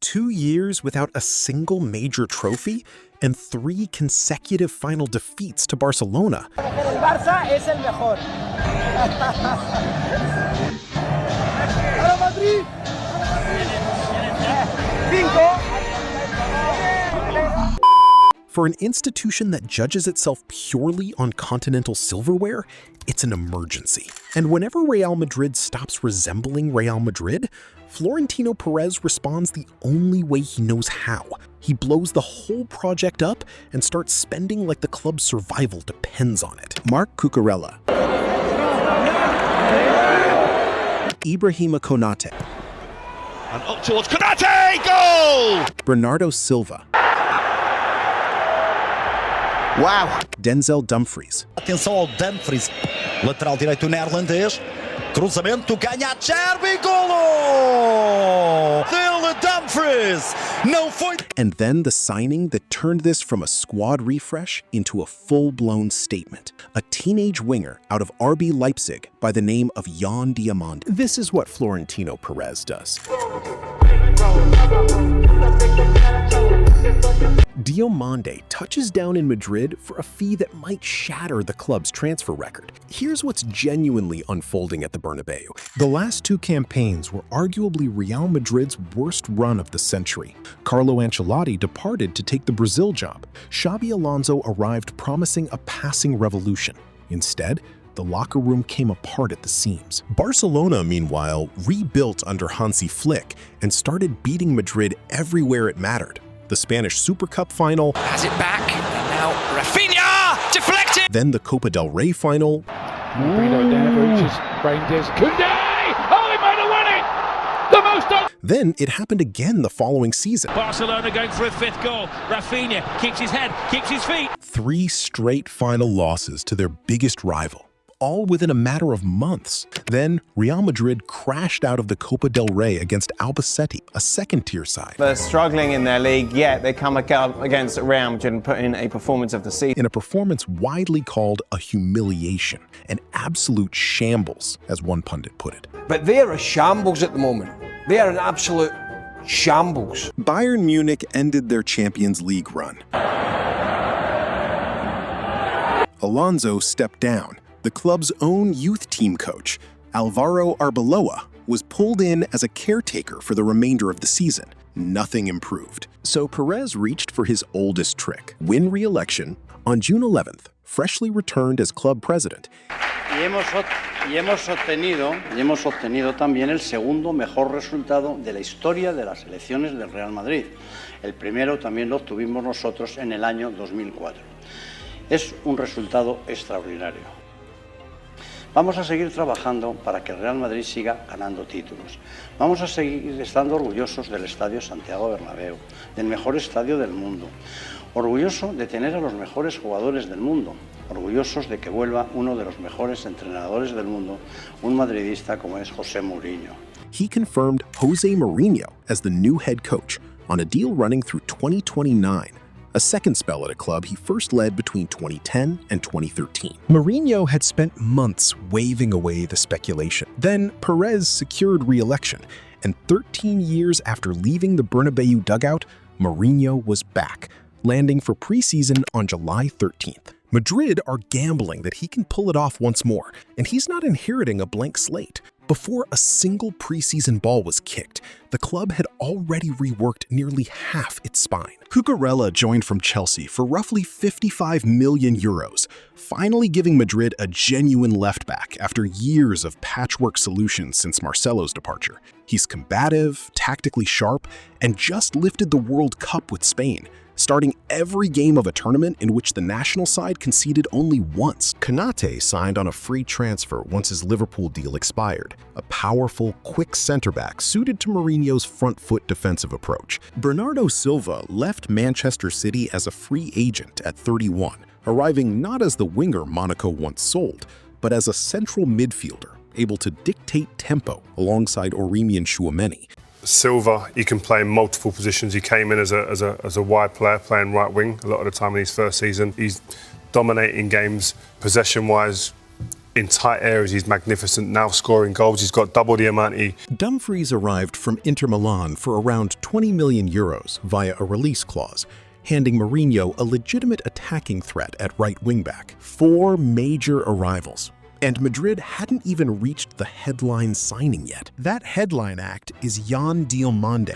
2 years without a single major trophy and 3 consecutive final defeats to Barcelona. El Barça es el mejor. Real Madrid. 5. For an institution that judges itself purely on continental silverware, it's an emergency. And whenever Real Madrid stops resembling Real Madrid, Florentino Perez responds the only way he knows how. He blows the whole project up and starts spending like the club's survival depends on it. Marc Cucurella, Ibrahima Konate, and up towards Konate, goal! Bernardo Silva. Uau! Denzel Dumfries. Atenção ao Dumfries, lateral direito neerlandês. Cruzamento, ganha a Cherby, golo! Dele Dumfries! Não foi. And then the signing that turned this from a squad refresh into a full-blown statement. A teenage winger out of RB Leipzig by the name of Jan Diamande. This is what Florentino Perez does. Diamande touches down in Madrid for a fee that might shatter the club's transfer record. Here's what's genuinely unfolding at the Bernabeu. The last 2 campaigns were arguably Real Madrid's worst run of the century. Carlo Ancelotti departed to take the Brazil job. Xabi Alonso arrived promising a passing revolution. Instead, the locker room came apart at the seams. Barcelona, meanwhile, rebuilt under Hansi Flick and started beating Madrid everywhere it mattered. The Spanish Super Cup final, Has it back, and now Rafinha, deflected! Then the Copa del Rey final, Then it happened again the following season. Barcelona going for a 5th goal. Rafinha keeps his head, keeps his feet. 3 straight final losses to their biggest rival, all within a matter of months. Then Real Madrid crashed out of the Copa del Rey against Albacete, a second-tier side. They're struggling in their league, yet they come up against Real Madrid and put in a performance of the season. In a performance widely called a humiliation, an absolute shambles, as one pundit put it. But they're a shambles at the moment. They are an absolute shambles. Bayern Munich ended their Champions League run. Alonso stepped down. The club's own youth team coach, Alvaro Arbeloa, was pulled in as a caretaker for the remainder of the season. Nothing improved. So Perez reached for his oldest trick, win re-election. On June 11th, freshly returned as club president. Y hemos obtenido también el segundo mejor resultado de la historia de las selecciones del Real Madrid. El primero también lo obtuvimos nosotros en el año 2004. Es un resultado extraordinario. Vamos a seguir trabajando para que el Real Madrid siga ganando títulos. Vamos a seguir estando orgullosos del Estadio Santiago Bernabéu, del mejor estadio del mundo. Orgulloso de tener a los mejores jugadores del mundo. Orgullosos de que vuelva uno de los mejores entrenadores del mundo, un madridista como es José Mourinho. He confirmed Jose Mourinho as the new head coach on a deal running through 2029. A second spell at a club he first led between 2010 and 2013. Mourinho had spent months waving away the speculation. Then Perez secured re-election, and 13 years after leaving the Bernabeu dugout, Mourinho was back, landing for preseason on July 13th. Madrid are gambling that he can pull it off once more, and he's not inheriting a blank slate. Before a single preseason ball was kicked, the club had already reworked nearly half its spine. Cucurella joined from Chelsea for roughly 55 million euros, finally giving Madrid a genuine left-back after years of patchwork solutions since Marcelo's departure. He's combative, tactically sharp, and just lifted the World Cup with Spain, starting every game of a tournament in which the national side conceded only once. Konate signed on a free transfer once his Liverpool deal expired, a powerful, quick center-back suited to Mourinho's front-foot defensive approach. Bernardo Silva left Manchester City as a free agent at 31, arriving not as the winger Monaco once sold, but as a central midfielder, able to dictate tempo alongside Aurélien Tchouameni. Silva, he can play in multiple positions. He came in as a wide player, playing right wing a lot of the time in his first season. He's dominating games possession-wise. in tight areas, he's magnificent. Now scoring goals, he's got double the amount Dumfries arrived from Inter Milan for around 20 million euros via a release clause, handing Mourinho a legitimate attacking threat at right wing-back. 4 major arrivals. And Madrid hadn't even reached the headline signing yet. That headline act is Diamande.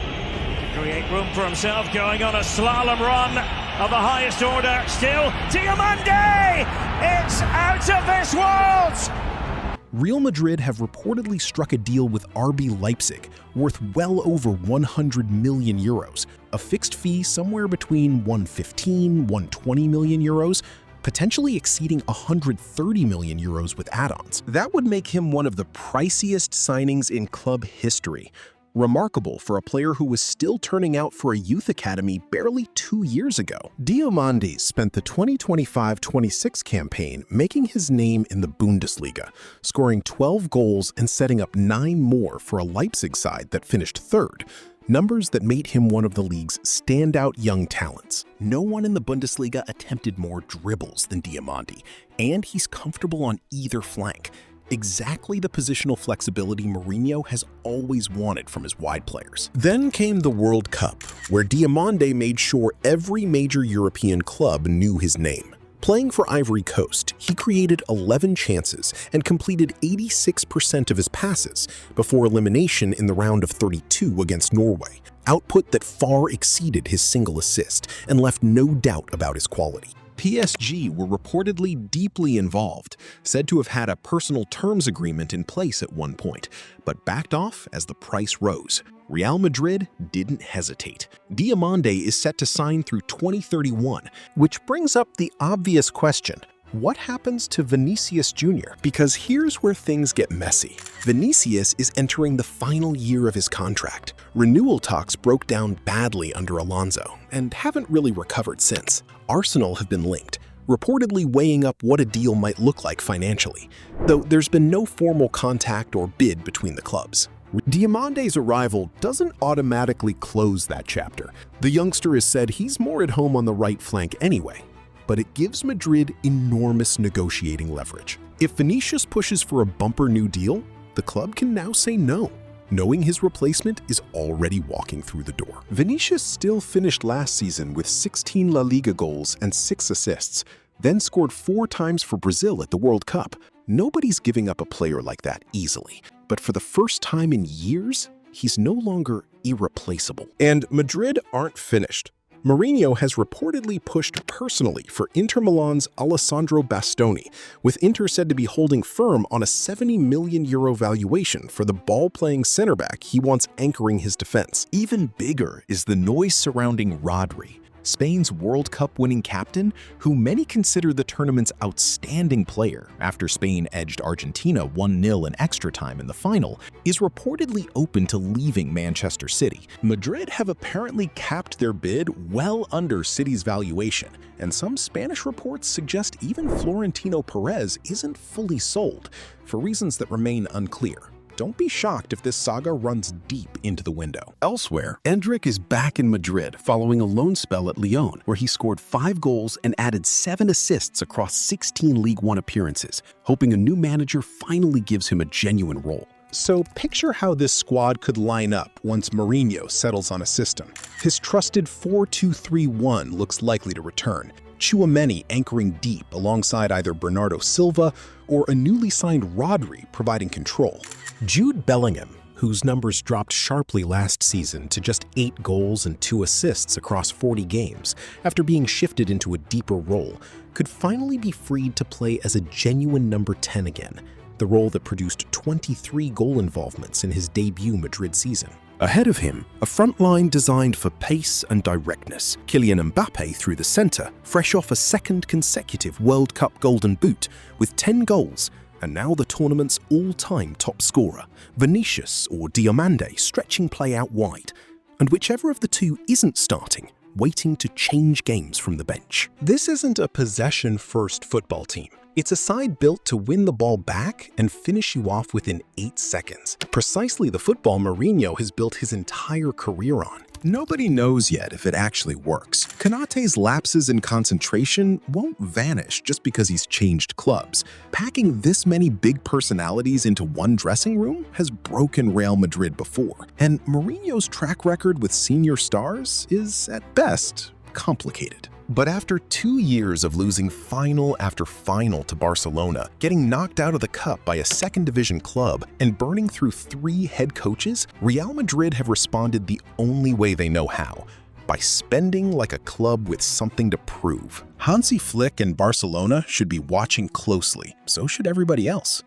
Create room for himself, going on a slalom run of the highest order. Still, Diamande! It's out of this world! Real Madrid have reportedly struck a deal with RB Leipzig worth well over 100 million euros, a fixed fee somewhere between 115, 120 million euros, potentially exceeding 130 million euros with add-ons. That would make him one of the priciest signings in club history. Remarkable for a player who was still turning out for a youth academy barely 2 years ago. Diamande spent the 2025-26 campaign making his name in the Bundesliga, scoring 12 goals and setting up 9 more for a Leipzig side that finished 3rd. Numbers that made him one of the league's standout young talents. No one in the Bundesliga attempted more dribbles than Diamande, and he's comfortable on either flank. Exactly the positional flexibility Mourinho has always wanted from his wide players. Then came the World Cup, where Diamande made sure every major European club knew his name. Playing for Ivory Coast, he created 11 chances and completed 86% of his passes before elimination in the round of 32 against Norway, output that far exceeded his single assist and left no doubt about his quality. PSG were reportedly deeply involved, said to have had a personal terms agreement in place at one point, but backed off as the price rose. Real Madrid didn't hesitate. Diamande is set to sign through 2031, which brings up the obvious question: what happens to Vinicius Jr.? Because here's where things get messy. Vinicius is entering the final year of his contract. Renewal talks broke down badly under Alonso and haven't really recovered since. Arsenal have been linked, reportedly weighing up what a deal might look like financially, though there's been no formal contact or bid between the clubs. Diamande's arrival doesn't automatically close that chapter. The youngster has said he's more at home on the right flank anyway, but it gives Madrid enormous negotiating leverage. If Vinicius pushes for a bumper new deal, the club can now say no, knowing his replacement is already walking through the door. Vinicius still finished last season with 16 La Liga goals and 6 assists, then scored 4 times for Brazil at the World Cup. Nobody's giving up a player like that easily, but for the first time in years, he's no longer irreplaceable. And Madrid aren't finished. Mourinho has reportedly pushed personally for Inter Milan's Alessandro Bastoni, with Inter said to be holding firm on a 70 million euro valuation for the ball-playing center-back he wants anchoring his defense. Even bigger is the noise surrounding Rodri, Spain's World Cup winning captain, who many consider the tournament's outstanding player after Spain edged Argentina 1-0 in extra time in the final, is reportedly open to leaving Manchester City. Madrid have apparently capped their bid well under City's valuation, and some Spanish reports suggest even Florentino Perez isn't fully sold, for reasons that remain unclear. Don't be shocked if this saga runs deep into the window. Elsewhere, Endrick is back in Madrid following a loan spell at Lyon, where he scored 5 goals and added 7 assists across 16 League One appearances, hoping a new manager finally gives him a genuine role. So picture how this squad could line up once Mourinho settles on a system. His trusted 4-2-3-1 looks likely to return, Tchouaméni anchoring deep alongside either Bernardo Silva or a newly signed Rodri providing control. Jude Bellingham, whose numbers dropped sharply last season to just 8 goals and 2 assists across 40 games after being shifted into a deeper role, could finally be freed to play as a genuine number 10 again, the role that produced 23 goal involvements in his debut Madrid season. Ahead of him, a front line designed for pace and directness. Kylian Mbappe through the center, fresh off a 2nd consecutive World Cup Golden Boot with 10 goals, and now the tournament's all-time top scorer. Vinicius or Diamande stretching play out wide, and whichever of the two isn't starting, waiting to change games from the bench. This isn't a possession-first football team. It's a side built to win the ball back and finish you off within 8 seconds. Precisely the football Mourinho has built his entire career on. Nobody knows yet if it actually works. Konaté's lapses in concentration won't vanish just because he's changed clubs. Packing this many big personalities into one dressing room has broken Real Madrid before, and Mourinho's track record with senior stars is, at best, complicated. But after 2 years of losing final after final to Barcelona, getting knocked out of the cup by a second division club, and burning through 3 head coaches, Real Madrid have responded the only way they know how: by spending like a club with something to prove. Hansi Flick and Barcelona should be watching closely, so should everybody else.